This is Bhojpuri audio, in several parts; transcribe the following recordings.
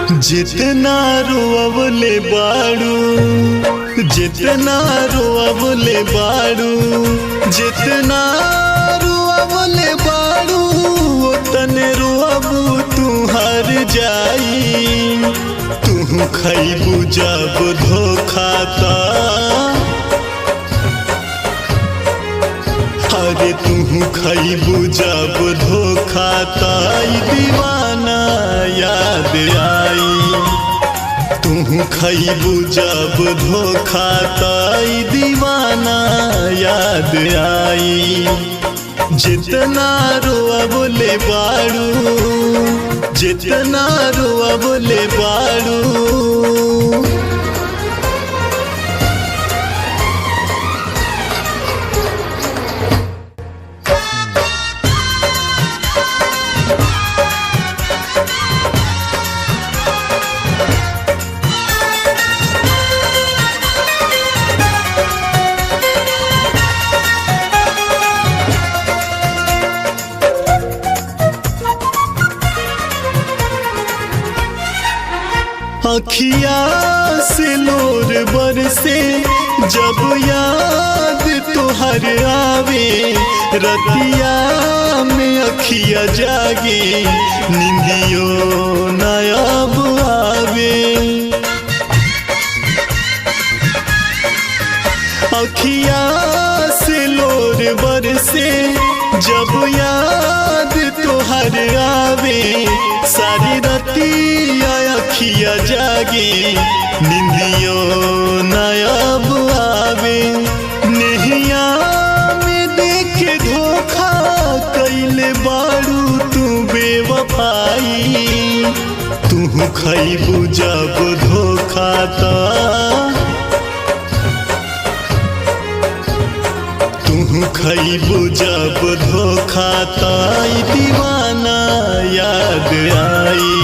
जितना रोवले बाड़ू, जितना रोवले बाड़ू, जितना रोवले बाड़ू उतने रोबू तू हर जाई। तू खैबू जब धोखा ता, अरे तू खैबू जब धोखा ताई दीवाना याद आई। तू खैबू जब धोखा ताई दीवाना याद आई। जितना रोवले बाड़ू, जितना रोवले बाड़ू, अखिया से लोर बरसे जब याद तोहर आवे। रतिया में अखिया जागे निंदियो नयाब आवे। अखिया से लोर बरसे जब याद तोहर आवे। सारी रतिया अखिया जागे निंदियो नयाब आवे। नहिया में देखे धोखा कैले बाड़ू तू बेवफाई। तू खैबू जब धोखा ता, तू खैबू जब धोखा ताई दीवाना याद आई।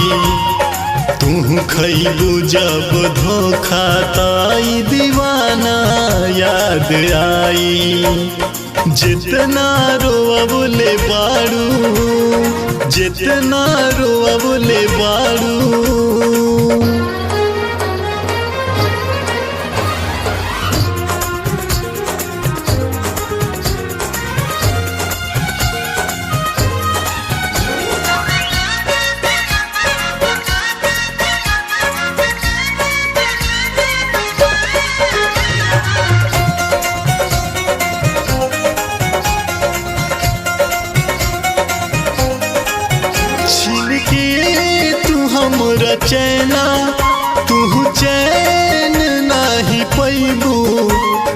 तू खैबू जब धोखा ताई दीवाना याद आई। जितना रोवले बाड़ू, जितना रोवले बाड़ू, हमरा चैना तू चैन नहीं पैबू।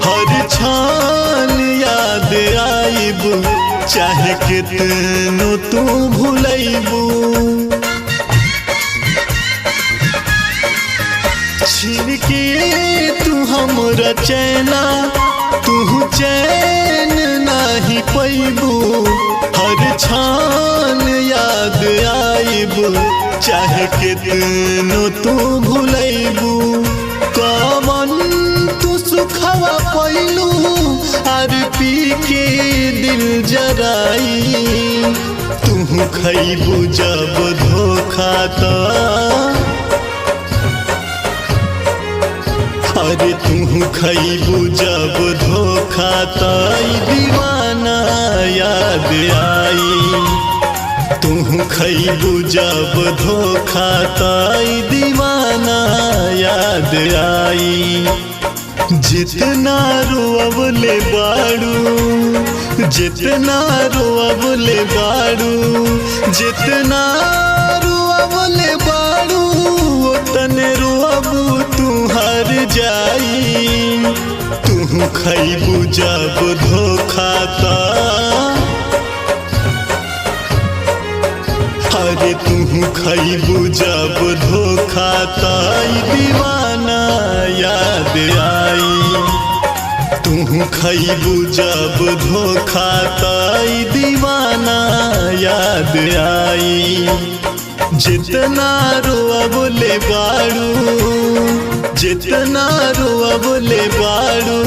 हर क्षण याद आईबू चाहे कितनो तू भूलैबू। छीन के तू हमरा चैना तू चैन नहीं पैबू। हर क्षण याद आईबू चाहे कितनो तू भूलैबू। कमन तू सुखवा पैलू आर पी के दिल जराई। तू खैबू जब धोखा ता, अरे तू खैबू जब धोखा ताई दीवाना याद आई। तू खैबू जब धोखा ताई दीवाना याद आई। जितना रोवले बाड़ू, जितना रोवले बाड़ू, जितना रोवले बाड़ू उतने रोबू तू हर जाई। तू खैबू जब धोखा ता, अरे तू खैबू जब धोखा ताई दीवाना याद आई। तू खैबू जब धोखा ताई दीवाना याद आई। जितना रोवले बाड़ू, जितना रोवले बाड़ू,